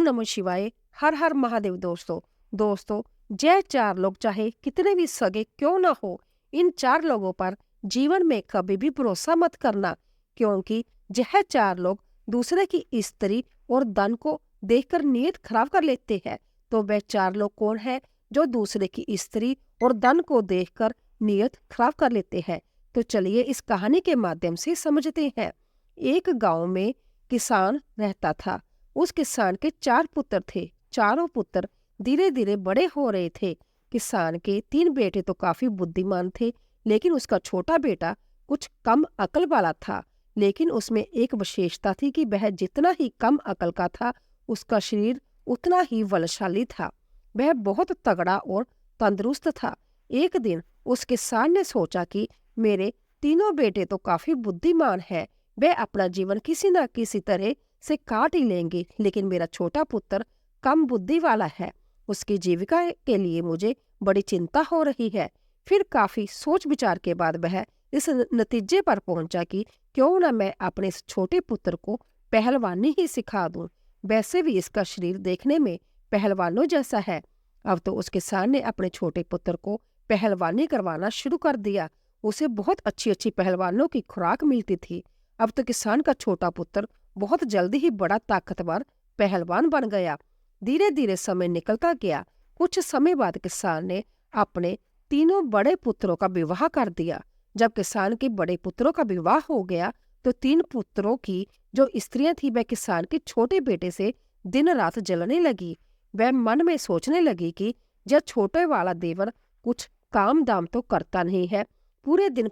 नमः शिवाय। हर हर महादेव। दोस्तों, यह चार लोग चाहे कितने भी सगे क्यों ना हो, इन चार लोगों पर जीवन में कभी भी भरोसा मत करना, क्योंकि यह चार लोग दूसरे की स्त्री और धन को देखकर नीयत खराब कर लेते हैं। तो वह चार लोग कौन है जो दूसरे की स्त्री और धन को देखकर नीयत खराब कर लेते हैं? तो चलिए इस कहानी के माध्यम से समझते हैं। एक गांव में किसान रहता था। उस किसान के चार पुत्र थे। चारों पुत्र धीरे धीरे बड़े हो रहे थे। किसान के तीन बेटे तो काफी बुद्धिमान थे, लेकिन उसका छोटा बेटा कुछ कम अकल वाला था। लेकिन उसमें एक विशेषता थी कि वह जितना ही कम अकल का था, उसका शरीर उतना ही बलशाली था। वह बहुत तगड़ा और तंदुरुस्त था। एक दिन उस किसान ने सोचा कि मेरे तीनों बेटे तो काफी बुद्धिमान है, वे अपना जीवन किसी न किसी तरह से काट ही लेंगे, लेकिन मेरा छोटा पुत्र कम बुद्धि वाला है। उसकी जीविका के लिए मुझे बड़ी चिंता हो रही है। फिर काफी सोच विचार के बाद वह इस नतीजे पर पहुंचा कि क्यों न मैं अपने इस छोटे पुत्र को पहलवानी ही सिखा दूं। वैसे भी इसका शरीर देखने में पहलवानों जैसा है। अब तो उस किसान ने अपने छोटे पुत्र को पहलवानी करवाना शुरू कर दिया। उसे बहुत अच्छी अच्छी पहलवानों की खुराक मिलती थी। अब तो किसान का छोटा पुत्र बहुत जल्दी ही बड़ा ताकतवर पहलवान बन गया। धीरे धीरे समय निकलता गया। कुछ समय बाद किसान ने अपने तीनों बड़े पुत्रों का विवाह कर दिया। जब किसान के बड़े पुत्रों का विवाह हो गया, तो तीन पुत्रों की जो स्त्रियां थी वह किसान के छोटे बेटे से दिन रात जलने लगी। वह मन में सोचने लगी कि यह छोटे वाला देवर कुछ काम दाम तो करता नहीं है, पूरे दिन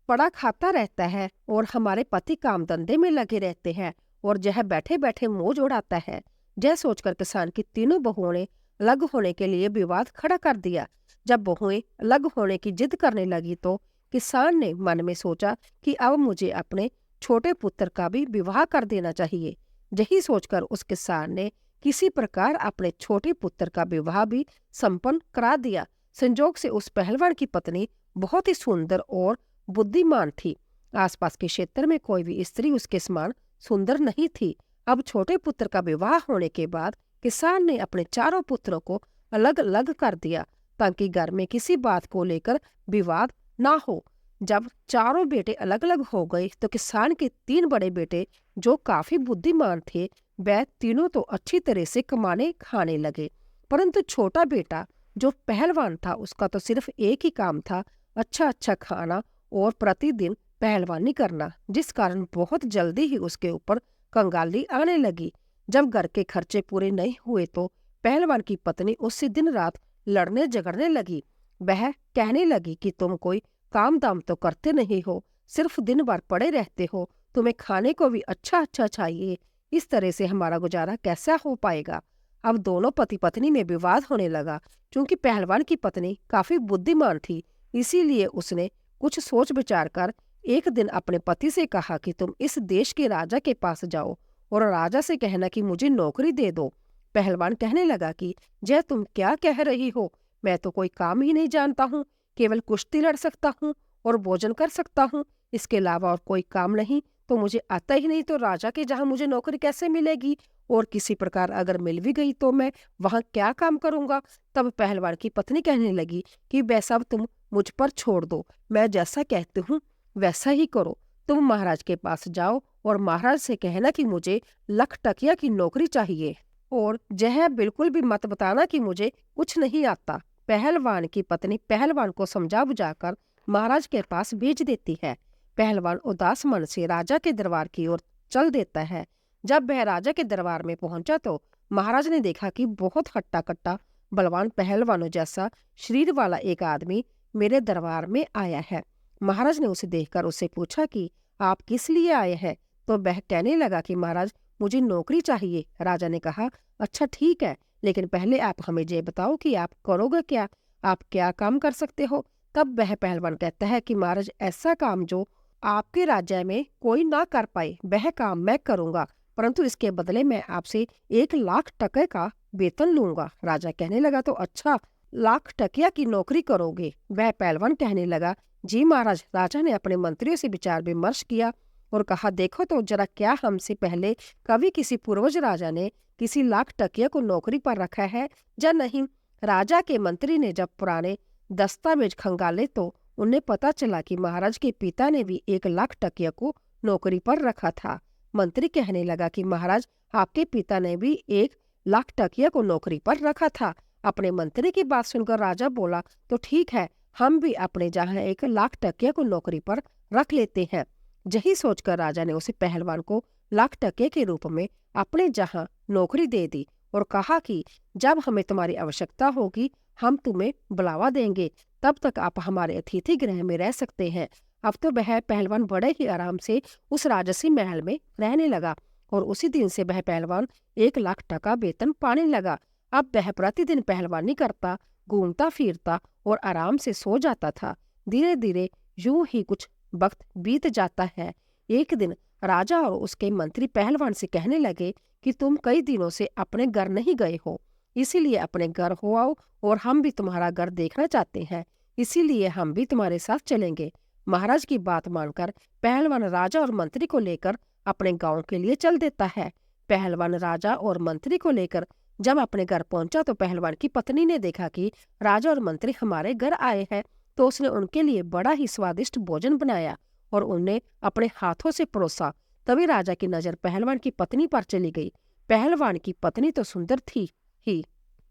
पड़ा खाता रहता है, और हमारे पति काम धंधे में लगे रहते हैं, और यह बैठे बैठे मौज उड़ाता है। यह सोचकर किसान की तीनों बहुओं ने अलग होने के लिए विवाद खड़ा कर दिया। जब बहुएं अलग होने की जिद करने लगी, तो किसान ने मन में सोचा कि अब मुझे अपने छोटे पुत्र का भी विवाह कर देना चाहिए। यही सोचकर उस किसान ने किसी प्रकार अपने छोटे पुत्र का विवाह भी संपन्न करा दिया। संजोग से उस पहलवान की पत्नी बहुत ही सुंदर और बुद्धिमान थी। आसपास के क्षेत्र में कोई भी स्त्री उसके समान सुंदर नहीं थी। अब छोटे पुत्र का विवाह होने के बाद किसान ने अपने चारों पुत्रों को अलग अलग कर दिया, ताकि घर में किसी बात को लेकर विवाद ना हो। जब चारों बेटे अलग अलग हो गए, तो किसान के तीन बड़े बेटे जो काफी बुद्धिमान थे, वह तीनों तो अच्छी तरह से कमाने खाने लगे। परंतु छोटा बेटा जो पहलवान था, उसका तो सिर्फ एक ही काम था, अच्छा अच्छा खाना और प्रतिदिन पहलवानी करना, जिस कारण बहुत जल्दी ही उसके ऊपर कंगाली आने लगी। जब घर के खर्चे पूरे नहीं हुए, तो पहलवान की पत्नी उससे दिन रात लड़ने झगड़ने लगी। वह कहने लगी कि तुम कोई काम दाम तो करते नहीं हो, सिर्फ दिन भर पड़े रहते हो, तुम्हें खाने को भी अच्छा अच्छा चाहिए, इस तरह से हमारा गुजारा कैसा हो पाएगा। अब दोनों पति पत्नी में विवाद होने लगा। क्योंकि पहलवान की पत्नी काफी बुद्धिमान थी, इसीलिए उसने कुछ सोच विचार कर एक दिन अपने पति से कहा कि तुम इस देश के राजा के पास जाओ और राजा से कहना कि मुझे नौकरी दे दो। पहलवान कहने लगा कि जय तुम क्या कह रही हो, मैं तो कोई काम ही नहीं जानता हूँ, केवल कुश्ती लड़ सकता हूँ और भोजन कर सकता हूँ, इसके अलावा और कोई काम नहीं तो मुझे आता ही नहीं। तो राजा के जहाँ मुझे नौकरी कैसे मिलेगी, और किसी प्रकार अगर मिल भी गई तो मैं वहां क्या काम करूंगा। तब पहलवान की पत्नी कहने लगी कि वैसा तुम मुझ पर छोड़ दो, मैं जैसा कहती हूँ वैसा ही करो। तुम महाराज के पास जाओ और महाराज से कहना कि मुझे लखटकिया की नौकरी चाहिए, और यह बिल्कुल भी मत बताना कि मुझे कुछ नहीं आता। पहलवान की पत्नी पहलवान को समझा बुझाकर महाराज के पास भेज देती है। पहलवान उदास मन से राजा के दरबार की ओर चल देता है। जब वह राजा के दरबार में पहुंचा, तो महाराज ने देखा कि बहुत हट्टा कट्टा बलवान पहलवानों जैसा शरीर वाला एक आदमी मेरे दरबार में आया है। महाराज ने उसे देखकर उससे पूछा कि आप किस लिए आए हैं। तो वह कहने लगा कि महाराज मुझे नौकरी चाहिए। राजा ने कहा अच्छा ठीक है, लेकिन पहले आप हमें ये बताओ कि आप करोगे क्या, आप क्या काम कर सकते हो। तब वह पहलवान कहता है कि महाराज ऐसा काम जो आपके राज्य में कोई ना कर पाए, वह काम मैं करूंगा, परंतु इसके बदले मैं आपसे 1 लाख टके का वेतन लूंगा। राजा कहने लगा तो अच्छा, लाख टकिया की नौकरी करोगे। वह पहलवान कहने लगा जी महाराज। राजा ने अपने मंत्रियों से विचार विमर्श किया और कहा, देखो तो जरा, क्या हमसे पहले कभी किसी पूर्वज राजा ने किसी लाख टकिया को नौकरी पर रखा है या नहीं? राजा के मंत्री ने जब पुराने दस्तावेज खंगाले तो उन्हें पता चला कि महाराज के पिता ने भी 1 लाख टकिया को नौकरी पर रखा था। मंत्री कहने लगा कि महाराज, आपके पिता ने भी 1 लाख टकिया को नौकरी पर रखा था। अपने मंत्री की बात सुनकर राजा बोला, तो ठीक है, हम भी अपने जहाँ 1 लाख टकिया को नौकरी पर रख लेते हैं। यही सोचकर राजा ने उसे पहलवान को लाख टके के रूप में अपने जहाँ नौकरी दे दी और कहा कि जब हमें तुम्हारी आवश्यकता होगी हम तुम्हें बुलावा देंगे, तब तक आप हमारे अतिथि गृह में रह सकते हैं। अब तो वह पहलवान बड़े ही आराम से उस राजसी महल में रहने लगा और उसी दिन से वह पहलवान 1 लाख टका वेतन पाने लगा। अब वह प्रतिदिन पहलवानी करता, घूमता फिरता और आराम से सो जाता था। धीरे धीरे यूं ही कुछ वक्त बीत जाता है। एक दिन राजा और उसके मंत्री पहलवान से कहने लगे कि तुम कई दिनों से अपने घर नहीं गए हो, इसीलिए अपने घर हो आओ और हम भी तुम्हारा घर देखना चाहते हैं, इसीलिए हम भी तुम्हारे साथ चलेंगे। महाराज की बात मानकर पहलवान राजा और मंत्री को लेकर अपने गांव के लिए चल देता है। पहलवान राजा और मंत्री को लेकर जब अपने घर पहुंचा तो पहलवान की पत्नी ने देखा कि राजा और मंत्री हमारे घर आए हैं, तो उसने उनके लिए बड़ा ही स्वादिष्ट भोजन बनाया और उन्हें अपने हाथों से परोसा। तभी राजा की नजर पहलवान की पत्नी पर चली गई। पहलवान की पत्नी तो सुंदर थी ही,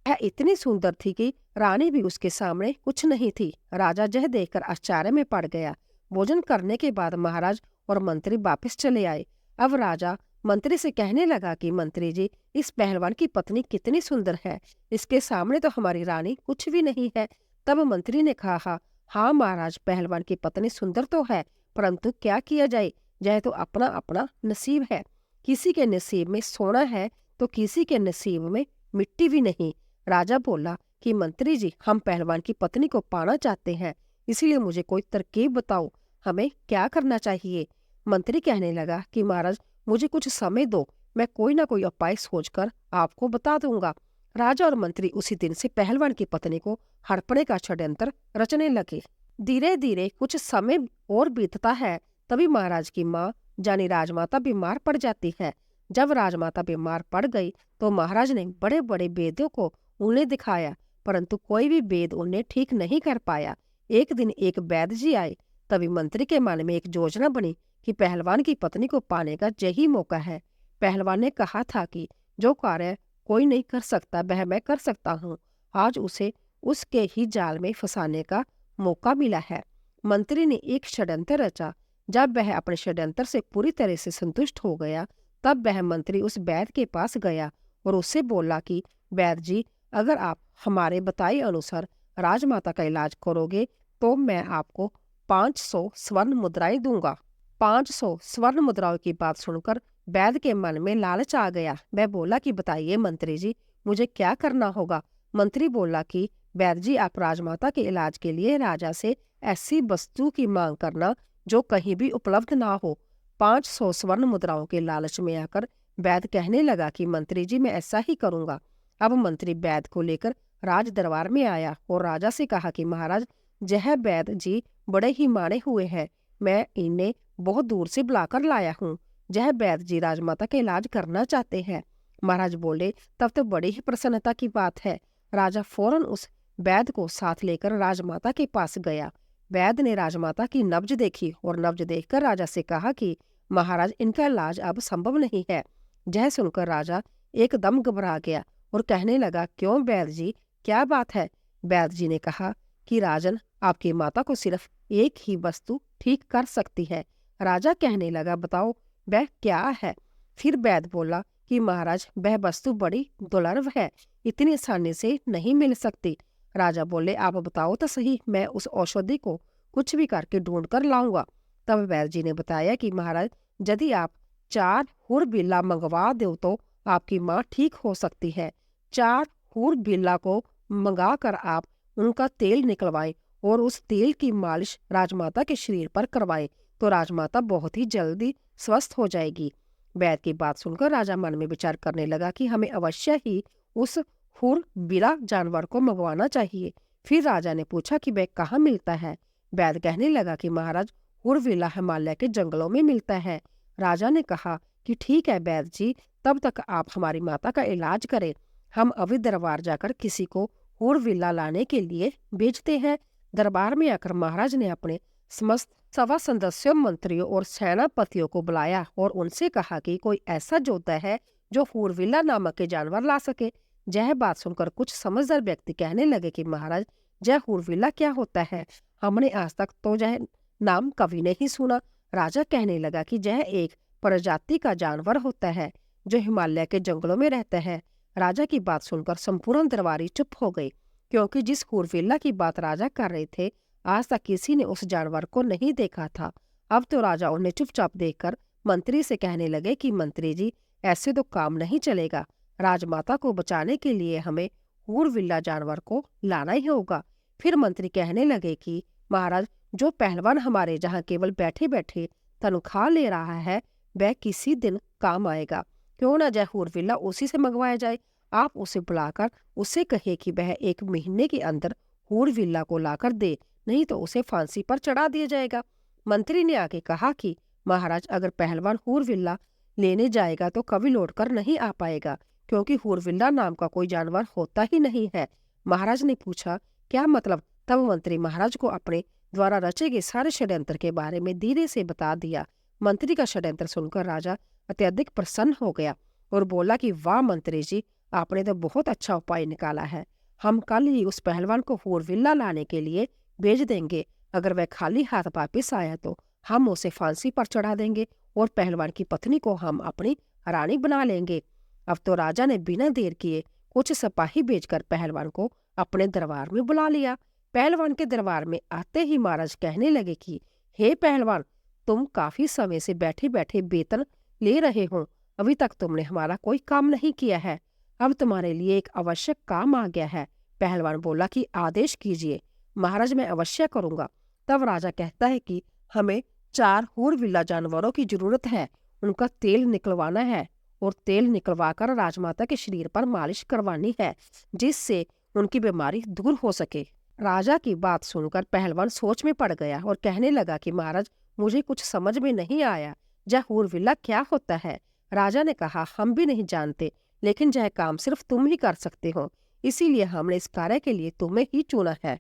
वह इतनी सुंदर थी कि रानी भी उसके सामने कुछ नहीं थी। राजा यह देखकर आश्चर्य में पड़ गया। भोजन करने के बाद महाराज और मंत्री वापस चले आए। अब राजा मंत्री से कहने लगा कि मंत्री जी, इस पहलवान की पत्नी कितनी सुंदर है, इसके सामने तो हमारी रानी कुछ भी नहीं है। तब मंत्री ने कहा, हाँ महाराज, पहलवान की पत्नी सुंदर तो है, परंतु क्या किया जाए, यह तो अपना अपना नसीब है। किसी के नसीब में सोना है तो किसी के नसीब में मिट्टी भी नहीं। राजा बोला कि मंत्री जी, हम पहलवान की पत्नी को पाना चाहते हैं, इसीलिए मुझे कोई तरकीब बताओ, हमें क्या करना चाहिए? मंत्री कहने लगा कि महाराज, मुझे कुछ समय दो, मैं कोई ना कोई उपाय सोचकर आपको बता दूंगा। राजा और मंत्री उसी दिन से पहलवान की पत्नी को हड़पने का षड्यंत्र रचने लगे। धीरे धीरे कुछ समय और बीतता है, तभी महाराज की माँ यानी राजमाता बीमार पड़ जाती है। जब राजमाता बीमार पड़ गई तो महाराज ने बड़े बड़े वेद्यों को उन्हें दिखाया, परंतु कोई भी वेद उन्हें ठीक नहीं कर पाया। एक दिन एक वैद्य जी आए। तभी मंत्री के मन में एक योजना बनी कि पहलवान की पत्नी को पाने का यही मौका है। पहलवान ने कहा था कि जो कार्य कोई नहीं कर सकता वह मैं कर सकता हूँ। आज उसे उसके ही जाल में फंसाने का मौका मिला है। मंत्री ने एक षड्यंत्र रचा। जब वह अपने षड्यंत्र से पूरी तरह से संतुष्ट हो गया, तब वह मंत्री उस वैद्य के पास गया और उससे बोला कि वैद्य जी, अगर आप हमारे बताए अनुसार राजमाता का इलाज करोगे तो मैं आपको 500 स्वर्ण मुद्राएं दूंगा। 500 स्वर्ण मुद्राओं की बात सुनकर वैद्य के मन में लालच आ गया। वह बोला कि बताइए मंत्री जी, मुझे क्या करना होगा? मंत्री बोला कि वैद्य जी, आप राजमाता के इलाज के लिए राजा से ऐसी वस्तु की मांग करना जो कहीं भी उपलब्ध ना हो। 500 स्वर्ण मुद्राओं के लालच में आकर वैद्य कहने लगा कि मंत्री जी, मैं ऐसा ही करूंगा। अब मंत्री वैद्य को लेकर राज दरबार में आया और राजा से कहा कि महाराज, यह वैद्य जी बड़े ही माने हुए हैं, मैं इन्हें बहुत दूर से बुलाकर लाया हूँ। यह वैद्य जी राजमाता का इलाज करना चाहते हैं। महाराज बोले, तब तो बड़ी ही प्रसन्नता की बात है। राजा फौरन उस वैद्य को साथ लेकर राजमाता के पास गया। वैद्य ने राजमाता की नब्ज देखी और नब्ज देखकर राजा से कहा कि महाराज, इनका इलाज अब संभव नहीं है। यह सुनकर राजा एकदम घबरा गया और कहने लगा, क्यों वैद्य जी, क्या बात है? वैद्य जी ने कहा कि राजन, आपकी माता को सिर्फ एक ही वस्तु ठीक कर सकती है। राजा कहने लगा, बताओ वह क्या है? फिर वैद्य बोला कि महाराज, वह वस्तु बड़ी दुर्लभ है, इतनी आसानी से नहीं मिल सकती। राजा बोले, आप बताओ तो सही, मैं उस औषधि को कुछ भी करके ढूंढ कर लाऊंगा। तब वैद्य जी ने बताया कि महाराज, यदि आप 4 हुर बिल्ला मंगवा दो तो आपकी माँ ठीक हो सकती है। 4 हुर बिल्ला को मंगा कर आप उनका तेल निकलवाएं और उस तेल की मालिश राजमाता के शरीर पर करवाएं तो राजमाता बहुत ही जल्दी स्वस्थ हो जाएगी। वैद्य की बात सुनकर राजा मन में विचार करने लगा कि हमें अवश्य ही उस हुर बिला जानवर को मंगवाना चाहिए। फिर राजा ने पूछा कि वह कहाँ मिलता है? वैद्य कहने लगा कि महाराज, हुरविला हिमालय के जंगलों में मिलता है। राजा ने कहा कि ठीक है वैद्य जी, तब तक आप हमारी माता का इलाज करें। हम अभी दरबार जाकर किसी को हुरविला लाने के लिए भेजते हैं। दरबार में आकर महाराज ने अपने समस्त सभा सदस्यों, मंत्रियों और सेनापतियों को बुलाया और उनसे कहा कि कोई ऐसा योद्धा है जो हुरविला नामक के जानवर ला सके। यह बात सुनकर कुछ समझदार व्यक्ति कहने लगे कि महाराज, यह हुरविला क्या होता है? हमने आज तक तो यह नाम कभी नहीं सुना। राजा कहने लगा कि यह एक प्रजाति का जानवर होता है जो हिमालय के जंगलों में रहता है। राजा की बात सुनकर संपूर्ण दरबारी चुप हो गई, क्योंकि जिस हुरविला की बात राजा कर रहे थे, आज तक किसी ने उस जानवर को नहीं देखा था। अब तो राजा उन्हें चुपचाप देखकर मंत्री से कहने लगे कि मंत्री जी, ऐसे तो काम नहीं चलेगा। राजमाता को बचाने के लिए हमें हुरविला जानवर को लाना ही होगा। फिर मंत्री कहने लगे कि महाराज, जो पहलवान हमारे जहाँ केवल बैठे बैठे तनख्वाह ले रहा है, वह किसी दिन काम आएगा। क्यों ना यह हुरविला उसी से मंगवाया जाए। आप उसे बुलाकर उससे कहे कि वह 1 महीने के अंदर हुरविला को लाकर दे, नहीं तो उसे फांसी पर चढ़ा दिया जाएगा। मंत्री ने आगे कहा कि महाराज, अगर पहलवान हुरविला लेने जाएगा तो कभी लौटकर नहीं आ पाएगा, क्योंकि हुरविला नाम का कोई जानवर होता ही नहीं है। महाराज ने पूछा, क्या मतलब? तब मंत्री महाराज को अपने द्वारा रचे गए सारे षड्यंत्र के बारे में धीरे से बता दिया। मंत्री का षड्यंत्र सुनकर राजा अत्यधिक प्रसन्न हो गया और बोला कि वाह मंत्री जी, आपने तो बहुत अच्छा उपाय निकाला है। हम कल ही उस पहलवान को हुरविला लाने के लिए भेज देंगे। अगर वह खाली हाथ वापिस आया तो हम उसे फांसी पर चढ़ा देंगे और पहलवान की पत्नी को हम अपनी रानी बना लेंगे। अब तो राजा ने बिना देर किए कुछ सिपाही भेजकर पहलवान को अपने दरबार में बुला लिया। पहलवान के दरबार में आते ही महाराज कहने लगे कि हे पहलवान, तुम काफी समय से बैठे बैठे वेतन ले रहे हो, अभी तक तुमने हमारा कोई काम नहीं किया है। अब तुम्हारे लिए एक आवश्यक काम आ गया है। पहलवान बोला कि आदेश कीजिए। महाराज, मैं अवश्य करूंगा। तब राजा कहता है कि हमें 4 हुरविला जानवरों की जरूरत है। उनका तेल निकलवाना है और तेल निकलवाकर राजमाता के शरीर पर मालिश करवानी है, जिससे उनकी बीमारी दूर हो सके। राजा की बात सुनकर पहलवान सोच में पड़ गया और कहने लगा कि महाराज, मुझे कुछ समझ में नहीं आया। यह हुरविला क्या होता है? राजा ने कहा, हम भी नहीं जानते, लेकिन यह काम सिर्फ तुम ही कर सकते हो, इसीलिए हमने इस कार्य के लिए तुम्हें ही चुना है।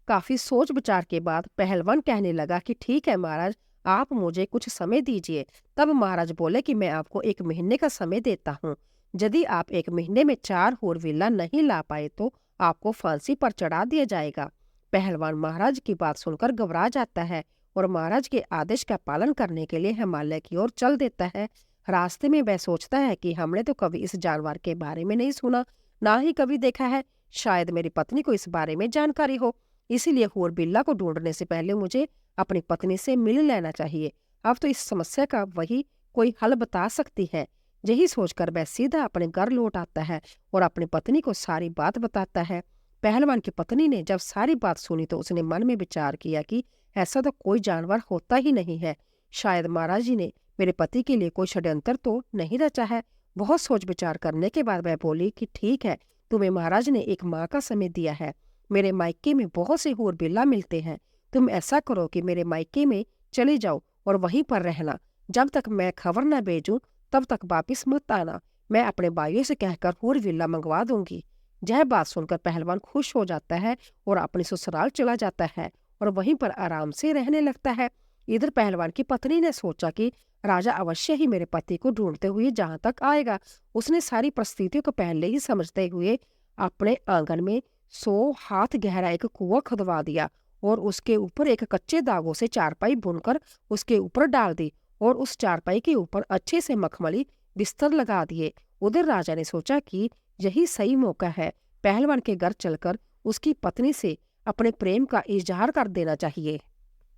काफी सोच विचार के बाद पहलवान कहने लगा कि ठीक है महाराज, आप मुझे कुछ समय दीजिए। तब महाराज बोले कि मैं आपको 1 महीने का समय देता हूँ। यदि आप 1 महीने में 4 हुरविला नहीं ला पाए तो आपको फांसी पर चढ़ा दिया जाएगा। पहलवान महाराज की बात सुनकर घबरा जाता है और महाराज के आदेश का पालन करने के लिए हिमालय की ओर चल देता है। रास्ते में वह सोचता है कि हमने तो कभी इस जानवर के बारे में नहीं सुना, ना ही कभी देखा है। शायद मेरी पत्नी को इस बारे में जानकारी हो, इसीलिए हुरविला को ढूंढने से पहले मुझे अपनी पत्नी से मिल लेना चाहिए। अब तो इस समस्या का वही कोई हल बता सकती है। यही सोचकर वह सीधा अपने घर लौट आता है और अपनी पत्नी को सारी बात बताता है। पहलवान की पत्नी ने जब सारी बात सुनी तो उसने मन में विचार किया कि ऐसा तो कोई जानवर होता ही नहीं है। शायद महाराज जी ने मेरे पति के लिए कोई षड्यंत्र तो नहीं रचा है। बहुत सोच विचार करने के बाद वह बोली कि ठीक है, तुम्हें महाराज ने 1 माह का समय दिया है। मेरे मायके में बहुत से हुरविला मिलते हैं। तुम ऐसा करो कि मेरे मायके में चले जाओ और वहीं पर रहना। जब तक मैं खबर न भेजूं तब तक वापिस मत आना। मैं अपने भाइयों से कहकर हुरविला मंगवा दूंगी। यह बात सुनकर पहलवान खुश हो जाता है और अपने ससुराल चला जाता है और वहीं पर आराम से रहने लगता है। इधर पहलवान की पत्नी ने सोचा कि राजा अवश्य ही मेरे पति को ढूंढते हुए जहां तक आएगा। उसने सारी परिस्थितियों को पहले ही समझते हुए अपने आंगन में 100 हाथ गहरा एक कुआं खुदवा दिया और उसके ऊपर एक कच्चे धागों से चारपाई बुनकर उसके ऊपर डाल दी और उस चारपाई के ऊपर अच्छे से मखमली बिस्तर लगा दिए। उधर राजा ने सोचा कि यही सही मौका है, पहलवान के घर चलकर उसकी पत्नी से अपने प्रेम का इजहार कर देना चाहिए।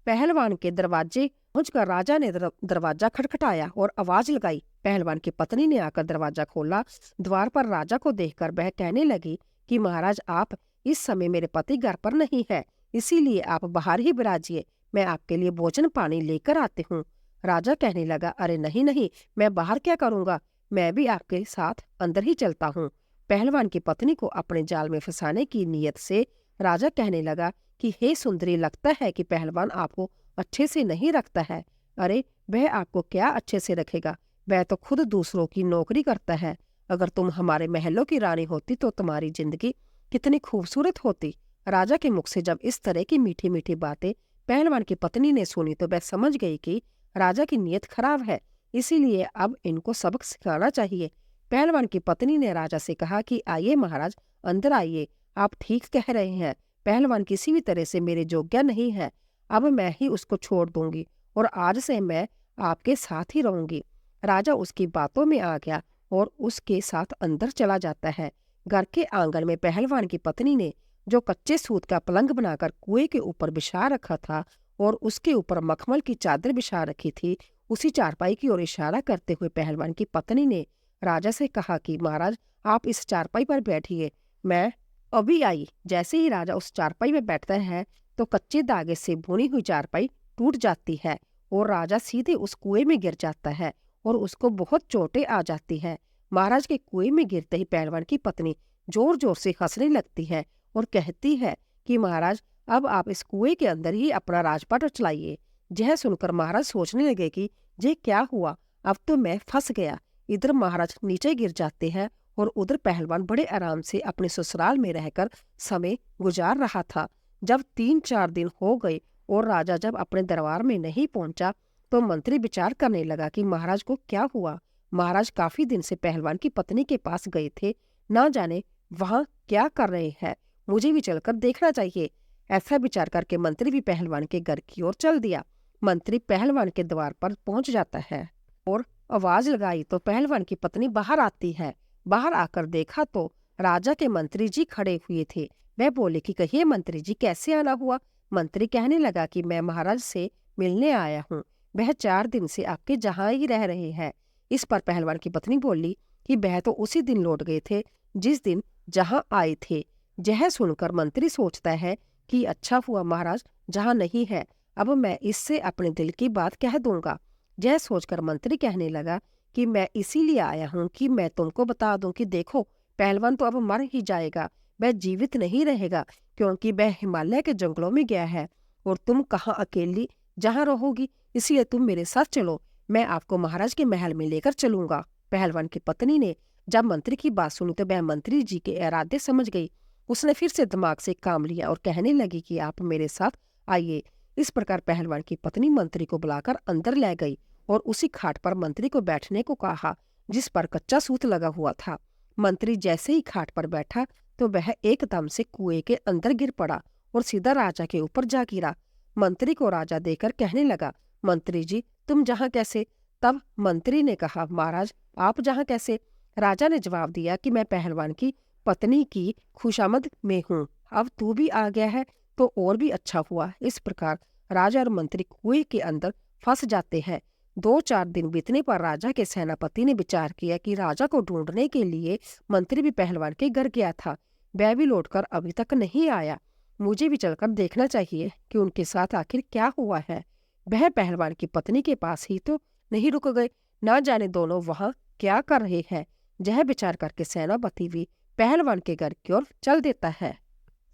पहलवान के दरवाजे पहुंचकर राजा ने दरवाजा खटखटाया और आवाज लगाई। पहलवान की पत्नी ने आकर दरवाजा खोला। द्वार पर राजा को देखकर वह कहने लगी कि महाराज, आप इस समय मेरे पति घर पर नहीं है, इसीलिए आप बाहर ही विराजिए। मैं आपके लिए भोजन पानी लेकर आती हूँ। राजा कहने लगा, अरे नहीं नहीं, मैं बाहर क्या करूंगा, मैं भी आपके साथ अंदर ही चलता हूँ। पहलवान की पत्नी को अपने जाल में फंसाने की नीयत से राजा कहने लगा कि हे सुंदरी, लगता है कि पहलवान आपको अच्छे से नहीं रखता है। अरे, वह आपको क्या अच्छे से रखेगा? वह तो खुद दूसरों की नौकरी करता है। अगर तुम हमारे महलों की रानी होती तो तुम्हारी जिंदगी कितनी खूबसूरत होती। राजा के मुख से जब इस तरह की मीठी मीठी बातें पहलवान की पत्नी ने सुनी तो वह समझ गई कि राजा की नीयत खराब है, इसीलिए अब इनको सबक सिखाना चाहिए। पहलवान की पत्नी ने राजा से कहा कि आइए महाराज, अंदर आइए, आप ठीक कह रहे हैं। पहलवान किसी भी तरह से मेरे योग्य नहीं है। अब मैं ही उसको छोड़ दूंगी और आज से मैं आपके साथ ही रहूंगी। राजा उसकी बातों में आ गया और उसके साथ अंदर चला जाता है। घर के आंगन में पहलवान की पत्नी ने जो कच्चे सूत का पलंग बनाकर कुएं के ऊपर बिछा रखा था और उसके ऊपर मखमल की चादर बिछा रखी थी, उसी चारपाई की ओर इशारा करते हुए पहलवान की पत्नी ने राजा से कहा कि महाराज, आप इस चारपाई पर बैठिए, मैं अभी आई। जैसे ही राजा उस चारपाई में बैठता है तो कच्चे धागे से बुनी हुई चारपाई टूट जाती है और राजा सीधे उस कुएं में गिर जाता है और उसको बहुत चोटें आ जाती है। महाराज के कुएं में गिरते ही पहलवान की पत्नी जोर जोर से हंसने लगती है और कहती है कि महाराज, अब आप इस कुएं के अंदर ही अपना राजपाट चलाइए। यह सुनकर महाराज सोचने लगे कि ये क्या हुआ, अब तो मैं फंस गया। इधर महाराज नीचे गिर जाते हैं और उधर पहलवान बड़े आराम से अपने ससुराल में रहकर समय गुजार रहा था। जब 3-4 दिन हो गए और राजा जब अपने दरबार में नहीं पहुंचा तो मंत्री विचार करने लगा कि महाराज को क्या हुआ। महाराज काफी दिन से पहलवान की पत्नी के पास गए थे, ना जाने वहां क्या कर रहे हैं, मुझे भी चलकर देखना चाहिए। ऐसा विचार करके मंत्री भी पहलवान के घर की ओर चल दिया। मंत्री पहलवान के द्वार पर पहुंच जाता है और आवाज लगाई तो पहलवान की पत्नी बाहर आती है। बाहर आकर देखा तो राजा के मंत्री जी खड़े हुए थे। वह बोले कि कहिए मंत्री जी, कैसे आना हुआ? मंत्री कहने लगा कि मैं महाराज से मिलने आया हूँ, वह 4 दिन से आपके जहाँ ही रह रहे हैं। इस पर पहलवान की पत्नी बोली कि वह तो उसी दिन लौट गए थे जिस दिन जहाँ आए थे। यह सुनकर मंत्री सोचता है कि अच्छा हुआ महाराज जहाँ नहीं है, अब मैं इससे अपने दिल की बात कह दूंगा। यह सोचकर मंत्री कहने लगा कि मैं इसीलिए आया हूँ कि मैं तुमको बता दूं कि देखो, पहलवान तो अब मर ही जाएगा, वह जीवित नहीं रहेगा, क्योंकि वह हिमालय के जंगलों में गया है और तुम कहाँ अकेली जहाँ रहोगी, इसलिए तुम मेरे साथ चलो, मैं आपको महाराज के महल में लेकर चलूंगा। पहलवान की पत्नी ने जब मंत्री की बात सुनी तो वह मंत्री जी के इरादे समझ गई। उसने फिर से दिमाग से काम लिया और कहने लगी कि आप मेरे साथ आइए। इस प्रकार पहलवान की पत्नी मंत्री को बुलाकर अंदर ले गई और उसी खाट पर मंत्री को बैठने को कहा जिस पर कच्चा सूत लगा हुआ था। मंत्री जैसे ही खाट पर बैठा तो वह एकदम से कुएं के अंदर गिर पड़ा और सीधा राजा के ऊपर जा गिरा। मंत्री को राजा देकर कहने लगा, मंत्री जी, तुम जहाँ कैसे? तब मंत्री ने कहा, महाराज आप जहाँ कैसे? राजा ने जवाब दिया कि मैं पहलवान की पत्नी की खुशामद में हूँ, अब तू भी आ गया है तो और भी अच्छा हुआ। इस प्रकार राजा और मंत्री कुएं के अंदर फंस जाते हैं। 2-4 दिन बीतने पर राजा के सेनापति ने विचार किया कि राजा को ढूंढने के लिए मंत्री भी पहलवान के घर गया था, वह भी लौटकर अभी तक नहीं आया। मुझे भी चलकर देखना चाहिए कि उनके साथ आखिर क्या हुआ है। वह पहलवान की पत्नी के पास ही तो नहीं रुक गए, ना जाने दोनों वहां क्या कर रहे हैं। यह विचार करके सेनापति भी पहलवान के घर की ओर चल देता है।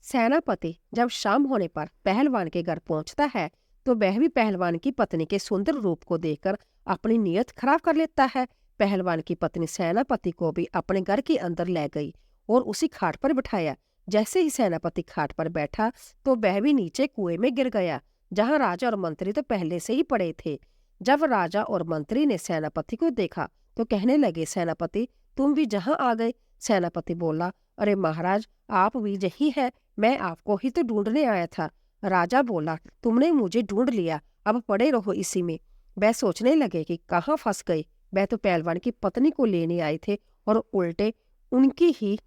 सेनापति जब शाम होने पर पहलवान के घर पहुंचता है तो वह भी पहलवान की पत्नी के सुंदर रूप को देखकर अपनी नीयत खराब कर लेता है। पहलवान की पत्नी सेनापति को भी अपने घर के अंदर ले गई और उसी खाट पर बिठाया। जैसे ही सेनापति खाट पर बैठा तो वह भी नीचे कुएं में गिर गया, जहां राजा और मंत्री तो पहले से ही पड़े थे। जब राजा और मंत्री ने सेनापति को देखा तो कहने लगे, सेनापति तुम भी जहां आ गए? सेनापति बोला, अरे महाराज, आप भी यही है, मैं आपको ही तो ढूंढने आया था। राजा बोला, तुमने मुझे ढूंढ लिया, अब पड़े रहो इसी में। वह सोचने लगे कि कहाँ फंस गए, वह तो पहलवान की पत्नी को लेने आए थे और उल्टे उनकी ही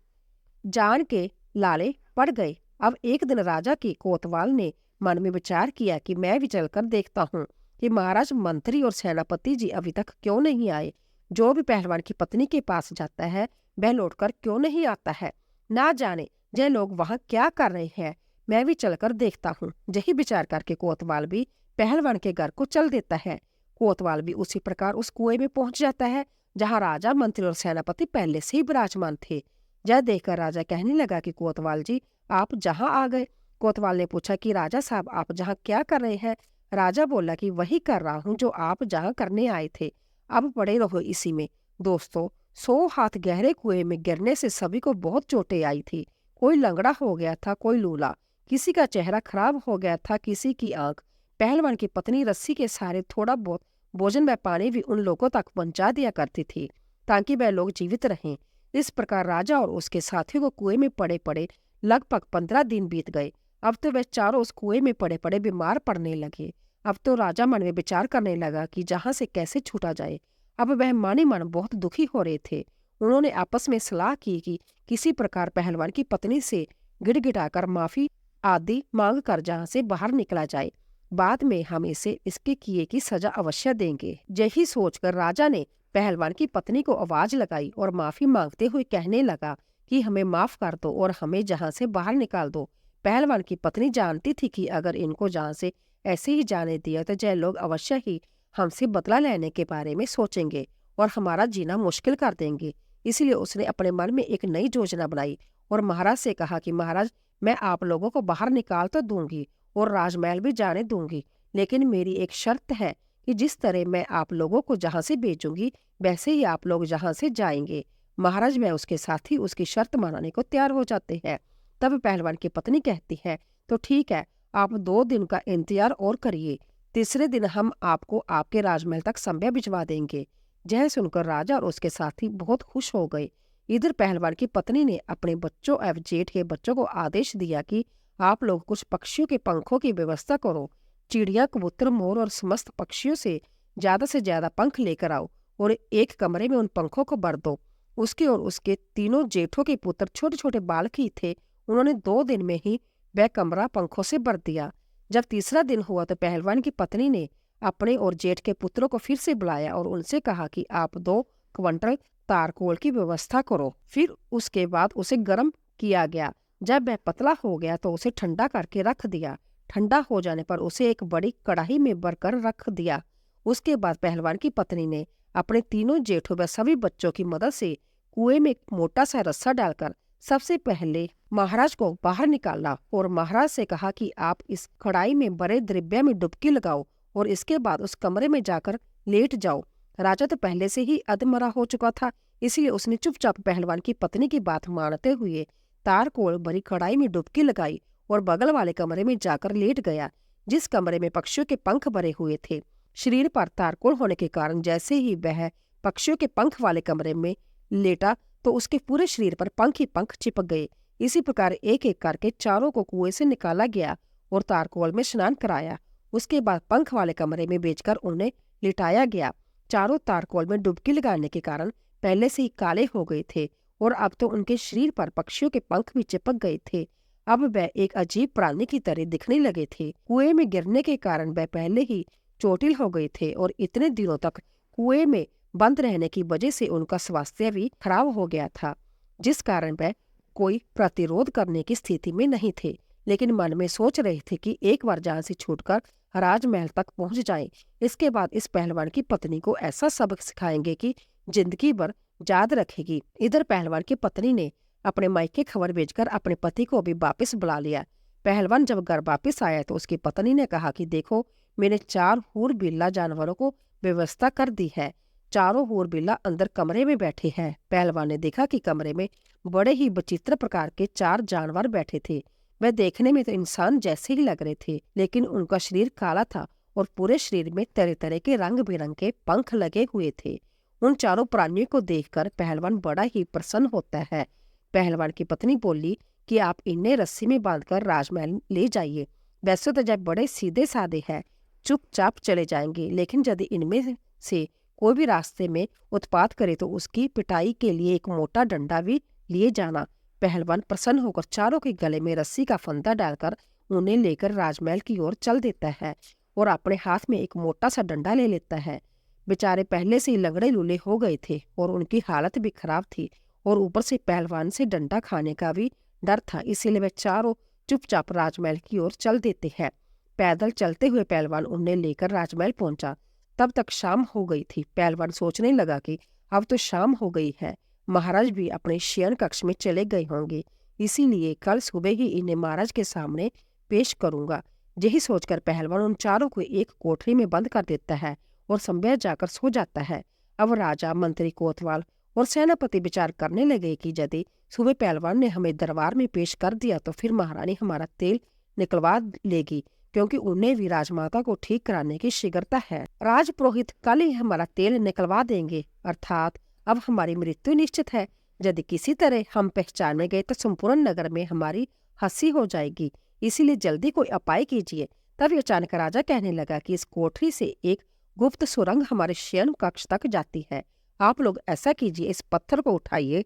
जान के लाले पड़ गए। अब एक दिन राजा की कोतवाल ने मन में विचार किया कि मैं भी चलकर देखता हूँ कि महाराज, मंत्री और सेनापति जी अभी तक क्यों नहीं आए। जो भी पहलवान की पत्नी के पास जाता है वह लौटकर क्यों नहीं आता है, ना जाने ये लोग वहां क्या कर रहे हैं, मैं भी चलकर देखता हूँ। यही विचार करके कोतवाल भी पहलवान के घर को चल देता है। कोतवाल भी उसी प्रकार उस कुएं में पहुंच जाता है जहां राजा, मंत्री और सेनापति पहले से ही विराजमान थे। यह देखकर राजा कहने लगा कि कोतवाल जी, आप जहां आ गए? कोतवाल ने पूछा कि राजा साहब, आप जहां क्या कर रहे हैं? राजा बोला कि वही कर रहा हूँ जो आप जहाँ करने आए थे, अब पड़े रहो इसी में। दोस्तों, 100 हाथ गहरे कुएं में गिरने से सभी को बहुत चोटें आई थी। कोई लंगड़ा हो गया था, कोई लूला, किसी का चेहरा खराब हो गया था, किसी की आंख। पहलवान की पत्नी रस्सी के सहारे थोड़ा बहुत भोजन व पानी भी उन लोगों तक पहुंचा दिया करती थी, ताकि वह लोग जीवित रहें। इस प्रकार राजा और उसके साथियों को कुएं में पड़े पड़े लगभग 15 दिन बीत गए। अब तो वे चारों उस कुएं में पड़े पड़े बीमार पड़ने लगे। अब तो राजा मन में विचार करने लगा कि जहां से कैसे छूटा जाए। अब वह माने मन बहुत दुखी हो रहे थे। उन्होंने आपस में सलाह की कि किसी प्रकार पहलवान की पत्नी से गिड़गिड़ाकर माफी आदि मांग कर जहां से बाहर निकला जाए। बाद में हम इसे इसके किए की सजा अवश्य देंगे। यही सोचकर राजा ने पहलवान की पत्नी को आवाज लगाई और माफी मांगते हुए कहने लगा कि हमें माफ कर दो और हमें जहां से बाहर निकाल दो। पहलवान की पत्नी जानती थी कि अगर इनको जहां से ऐसे ही जाने दिया तो जय लोग अवश्य ही हमसे बदला लेने के बारे में सोचेंगे और हमारा जीना मुश्किल कर देंगे। इसलिए उसने अपने मन में एक नई योजना बनाई और महाराज से कहा कि महाराज, मैं आप लोगों को बाहर निकाल तो दूंगी और राजमहल भी जाने दूंगी, लेकिन मेरी एक शर्त है कि जिस तरह मैं आप लोगों को जहां से भेजूंगी वैसे ही आप लोग जहां से जाएंगे। महाराज में उसके साथ ही उसकी शर्त मानने को तैयार हो जाते हैं। तब पहलवान की पत्नी कहती है, तो ठीक है, आप 2 दिन का इंतजार और करिए। तीसरे दिन हम आपको आपके राजमहल तक संभ्य भिजवा देंगे। यह सुनकर राजा और उसके साथी बहुत खुश हो गए। इधर पहलवान की पत्नी ने अपने बच्चों एवं जेठ के बच्चों को आदेश दिया कि आप लोग कुछ पक्षियों के पंखों की व्यवस्था करो। चिड़िया, कबूतर, मोर और समस्त पक्षियों से ज्यादा पंख लेकर आओ और एक कमरे में उन पंखों को भर दो। उसके और उसके तीनों जेठों के पुत्र छोटे छोटे बालक ही थे। उन्होंने 2 दिन में ही वह कमरा पंखों से भर दिया। जब तीसरा दिन हुआ तो पहलवान की पत्नी ने अपने और जेठ के पुत्रों को फिर से बुलाया और उनसे कहा कि आप 2 क्विंटल तारकोल की व्यवस्था करो। फिर उसके बाद उसे गर्म किया गया। जब वह पतला हो गया तो उसे ठंडा करके रख दिया। ठंडा हो जाने पर उसे एक बड़ी कढ़ाई में भरकर रख दिया। उसके बाद पहलवान की पत्नी ने अपने तीनों जेठों व सभी बच्चों की मदद से कुएं में एक मोटा सा रस्सा डालकर सबसे पहले महाराज को बाहर निकाला और महाराज से कहा कि आप इस कढ़ाई में भरे द्रव्य में डुबकी लगाओ और इसके बाद उस कमरे में जाकर लेट जाओ। राजा तो पहले से ही अधमरा हो चुका था, इसलिए उसने चुपचाप पहलवान की पत्नी की बात मानते हुए तारकोल भरी कढ़ाई में डुबकी लगाई और बगल वाले कमरे में जाकर लेट गया, जिस कमरे में पक्षियों के पंख भरे हुए थे। शरीर पर तारकोल होने के कारण जैसे ही वह पक्षियों के पंख वाले कमरे में लेटा तो उसके पूरे शरीर पर पंख ही पंख चिपक गए। इसी प्रकार एक एक करके चारों को कुएं से निकाला गया और तारकोल में स्नान कराया। उसके बाद पंख वाले कमरे में भेजकर उन्हें लिटाया गया। चारों तारकोल में डुबकी लगाने के कारण पहले से ही काले हो गए थे और अब तो उनके शरीर पर पक्षियों के पंख भी चिपक गए थे। अब वह एक अजीब प्राणी की तरह दिखने लगे थे। कुएं में गिरने के कारण वह पहले ही चोटिल हो गए थे और इतने दिनों तक कुएं में बंद रहने की वजह से उनका स्वास्थ्य भी खराब हो गया था, जिस कारण वह कोई प्रतिरोध करने की स्थिति में नहीं थे। लेकिन मन में सोच रहे थे कि एक बार जान से छूटकर राजमहल तक पहुंच जाएं। इसके बाद इस पहलवान की पत्नी को ऐसा सबक सिखाएंगे कि जिंदगी भर याद रखेगी। इधर पहलवान की पत्नी ने अपने मायके खबर भेजकर अपने पति को भी वापस बुला लिया। पहलवान जब घर वापस आया तो उसकी पत्नी ने कहा कि देखो, मैंने 4 हूर-बिल्ला जानवरों को व्यवस्था कर दी है। चारों हूर-बिल्ला अंदर कमरे में बैठे हैं। पहलवान ने देखा कि कमरे में बड़े ही विचित्र प्रकार के 4 जानवर बैठे थे। वह देखने में तो इंसान जैसे ही लग रहे थे, लेकिन उनका शरीर काला था और पूरे शरीर में तरह तरह के रंग बिरंगे पंख लगे हुए थे। उन चारों प्राणियों को देखकर पहलवान बड़ा ही प्रसन्न होता है। पहलवान की पत्नी बोली कि आप इन्हें रस्सी में बांधकर राजमहल ले जाइए। वैसे तो जब बड़े सीधे साधे हैं, चुपचाप चले जाएंगे, लेकिन यदि इनमें से कोई भी रास्ते में उत्पात करे तो उसकी पिटाई के लिए एक मोटा डंडा भी लिए जाना। पहलवान प्रसन्न होकर चारों के गले में रस्सी का फंदा डालकर उन्हें लेकर राजमहल की ओर चल देता है और अपने हाथ में एक मोटा सा डंडा ले लेता है। बेचारे पहले से ही लंगड़े लूले हो गए थे और उनकी हालत भी खराब थी और ऊपर से पहलवान से डंडा खाने का भी डर था, इसीलिए वे चारों चुपचाप राजमहल की ओर चल देते हैं। पैदल चलते हुए पहलवान उन्हें लेकर राजमहल पहुंचा। तब तक शाम हो गई थी। पहलवान सोचने लगा कि अब तो शाम हो गई है, महाराज भी अपने शयन कक्ष में चले गए होंगे, इसीलिए कल सुबह ही इन्हें महाराज के सामने पेश करूंगा। यही सोचकर पहलवान उन चारों को एक कोठरी में बंद कर देता है और संभ्य जाकर सो जाता है। अब राजा, मंत्री, कोतवाल और सेनापति विचार करने लगे कि यदि सुबह पहलवान ने हमें दरबार में पेश कर दिया तो फिर महारानी हमारा तेल निकलवा लेगी, क्योंकि उन्हें भी राजमाता को ठीक कराने की शीघ्रता है। राजपुरोहित कल ही हमारा तेल निकलवा देंगे, अर्थात अब हमारी मृत्यु निश्चित है। यदि किसी तरह हम पहचाने गए तो संपूर्ण नगर में हमारी हंसी हो जाएगी, इसीलिए जल्दी कोई उपाय कीजिए। तभी अचानक राजा कहने लगा कि इस कोठरी से एक गुप्त सुरंग हमारे शयन कक्ष तक जाती है। आप लोग ऐसा कीजिए, इस पत्थर को उठाइए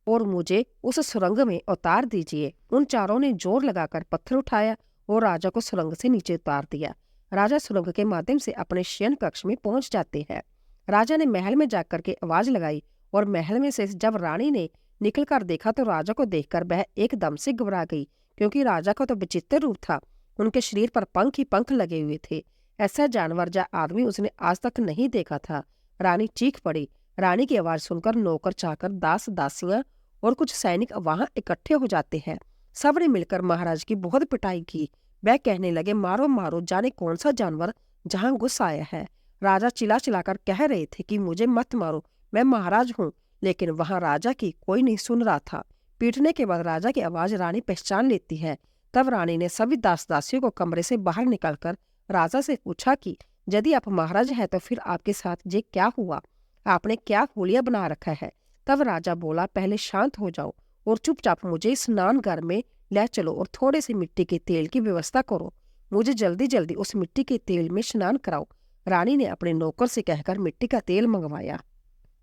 और मुझे उस सुरंग में उतार दीजिए। उन चारों ने जोर लगाकर पत्थर उठाया और राजा को सुरंग से नीचे उतार दिया। राजा सुरंग के माध्यम से अपने शयन कक्ष में पहुंच जाते हैं। राजा ने महल में जाकर के आवाज लगाई और महल में से जब रानी ने निकलकर देखा तो राजा को देखकर वह एकदम से घबरा गई, क्योंकि राजा का तो विचित्र रूप था। उनके शरीर पर पंख ही पंख लगे हुए थे। ऐसा जानवर या आदमी उसने आज तक नहीं देखा था। रानी चीख पड़ी। रानी की आवाज सुनकर नौकर, चाकर, दास, दासियां और कुछ सैनिक वहां इकट्ठे हो जाते हैं। सबने मिलकर महाराज की बहुत पिटाई की। वह कहने लगे, मारो मारो, जाने कौन सा जानवर जहां घुस आया है। राजा चिल्ला चिल्लाकर कह रहे थे कि मुझे मत मारो, मैं महाराज हूँ, लेकिन वहां राजा की कोई नहीं सुन रहा था। पीटने के बाद राजा की आवाज रानी पहचान लेती है। तब रानी ने सभी दास दासियों को कमरे से बाहर निकलकर राजा से पूछा कि यदि आप महाराज हैं तो फिर आपके साथ ये क्या हुआ, आपने क्या हुलिया बना रखा है। तब राजा बोला, पहले शांत हो जाओ और चुपचाप मुझे स्नान घर में ले चलो और थोड़े से मिट्टी के तेल की व्यवस्था करो। मुझे जल्दी जल्दी उस मिट्टी के तेल में स्नान कराओ। रानी ने अपने नौकर से कहकर मिट्टी का तेल मंगवाया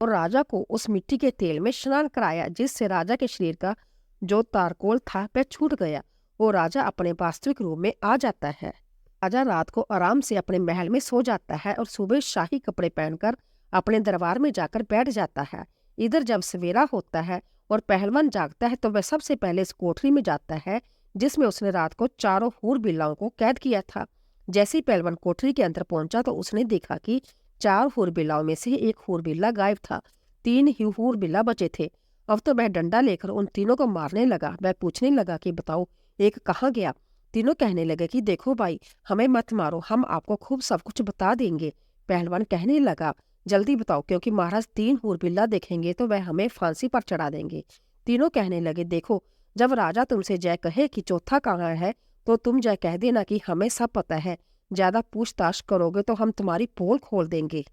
और राजा को उस मिट्टी के तेल में स्नान कराया, जिससे राजा के शरीर का जो तारकोल था वह छूट गया और राजा अपने वास्तविक रूप में आ जाता है। राजा रात को आराम से अपने महल में सो जाता है और सुबह शाही कपड़े पहनकर अपने दरबार में जाकर बैठ जाता है। इधर जब सवेरा होता है और पहलवान जागता है तो वह सबसे पहले इस कोठरी में जाता है जिसमें उसने रात को चारों हूर बिल्लाओं को कैद किया था। जैसे ही पहलवान कोठरी के अंदर पहुंचा तो उसने देखा कि 4 हूर बिल्लाओं में से एक हूर बिल्ला गायब था। 3 ही हूर बिल्ला बचे थे। अब तो वह डंडा लेकर उन तीनों को मारने लगा। वह पूछने लगा कि बताओ, एक कहाँ गया। तीनों कहने लगे कि देखो भाई, हमें मत मारो, हम आपको खूब सब कुछ बता देंगे। पहलवान कहने लगा, जल्दी बताओ, क्योंकि महाराज 3 हूर बिल्ला देखेंगे तो वह हमें फांसी पर चढ़ा देंगे। तीनों कहने लगे, देखो, जब राजा तुमसे जय कहे कि चौथा कहाँ है तो तुम जय कह देना कि हमें सब पता है। ज्यादा पूछताछ करोगे तो हम तुम्हारी पोल खोल देंगे।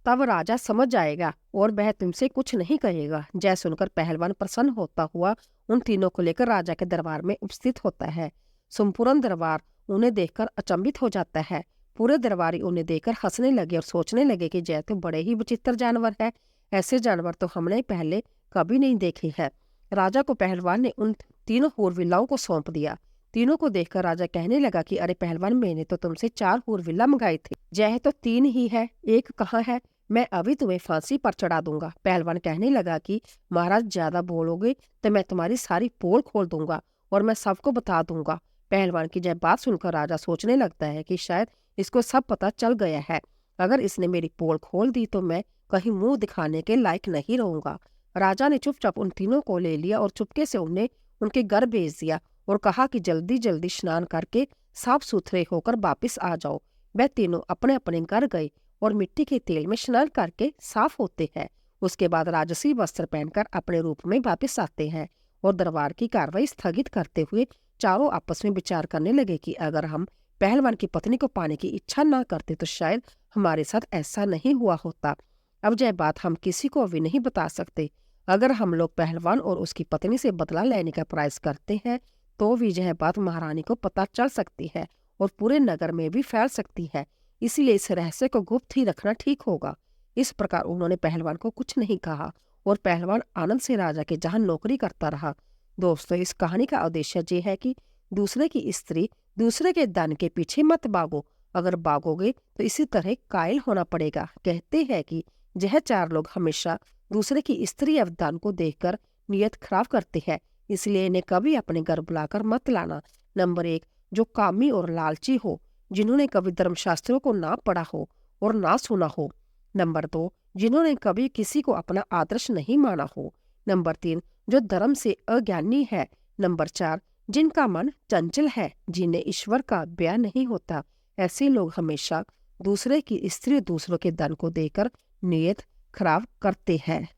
तब राजा समझ जाएगा और वह तुमसे कुछ नहीं कहेगा। जय सुनकर पहलवान प्रसन्न होता हुआ उन तीनों को लेकर राजा के दरबार में उपस्थित होता है। संपूर्ण दरबार उन्हें देखकर अचंभित हो जाता है। पूरे दरबारी उन्हें देखकर हंसने लगे और सोचने लगे कि जय तो बड़े ही विचित्र जानवर है, ऐसे जानवर तो हमने पहले कभी नहीं देखे हैं। राजा को पहलवान ने उन तीनों हूरविल्लाओं को सौंप दिया। तीनों को देखकर राजा कहने लगा कि अरे पहलवान, मैंने तो तुमसे 4 हूरविल्ला मंगाए थे, जय तो 3 ही है, एक कहाँ है। मैं अभी तुम्हें फांसी पर चढ़ा दूंगा। पहलवान कहने लगा कि महाराज, ज्यादा बोलोगे तो मैं तुम्हारी सारी पोल खोल दूंगा और मैं सबको बता दूंगा। पहलवान की जय बात सुनकर राजा सोचने लगता है कि शायद इसको सब पता चल गया है। अगर इसने मेरी पोल खोल दी तो मैं कहीं मुंह दिखाने के लायक नहीं रहूंगा। राजा ने चुपचाप उन तीनों को ले लिया और चुपके से उन्हें उनके घर भेज दिया और कहा कि जल्दी जल्दी स्नान करके साफ सुथरे होकर वापिस आ जाओ। वह तीनों अपने अपने घर गए और मिट्टी के तेल में स्नान करके साफ होते हैं। उसके बाद राजसी वस्त्र पहनकर अपने रूप में वापिस आते हैं और दरबार की कार्रवाई स्थगित करते हुए चारों आपस में विचार करने लगे कि अगर हम पहलवान की पत्नी को पाने की इच्छा ना करते तो शायद हमारे साथ ऐसा नहीं हुआ होता। अब यह बात हम किसी को भी नहीं बता सकते। अगर हम लोग पहलवान और उसकी पत्नी से बदला लेने का प्रयास करते हैं तो भी यह बात महारानी को पता चल सकती है और पूरे नगर में भी फैल सकती है। इसीलिए इस रहस्य को गुप्त ही रखना ठीक होगा। इस प्रकार उन्होंने पहलवान को कुछ नहीं कहा और पहलवान आनंद से राजा के जहां नौकरी करता रहा। दोस्तों, इस कहानी का उद्देश्य ये है कि दूसरे की स्त्री, दूसरे के धन के पीछे मत भागो। अगर भागोगे तो इसी तरह कायल होना पड़ेगा। कहते हैं कि यह 4 लोग हमेशा दूसरे की स्त्री या धन को देखकर नियत खराब करते हैं, इसलिए इन्हें कभी अपने घर बुलाकर मत लाना। नंबर 1, जो कामी और लालची हो, जिन्होंने कभी धर्मशास्त्रों को ना पढ़ा हो और ना सुना हो। नंबर 2, जिन्होंने कभी किसी को अपना आदर्श नहीं माना हो। नंबर 3, जो धर्म से अज्ञानी है। नंबर 4, जिनका मन चंचल है, जिन्हें ईश्वर का ब्याह नहीं होता, ऐसे लोग हमेशा दूसरे की स्त्री दूसरों के धन को देकर नीयत खराब करते हैं।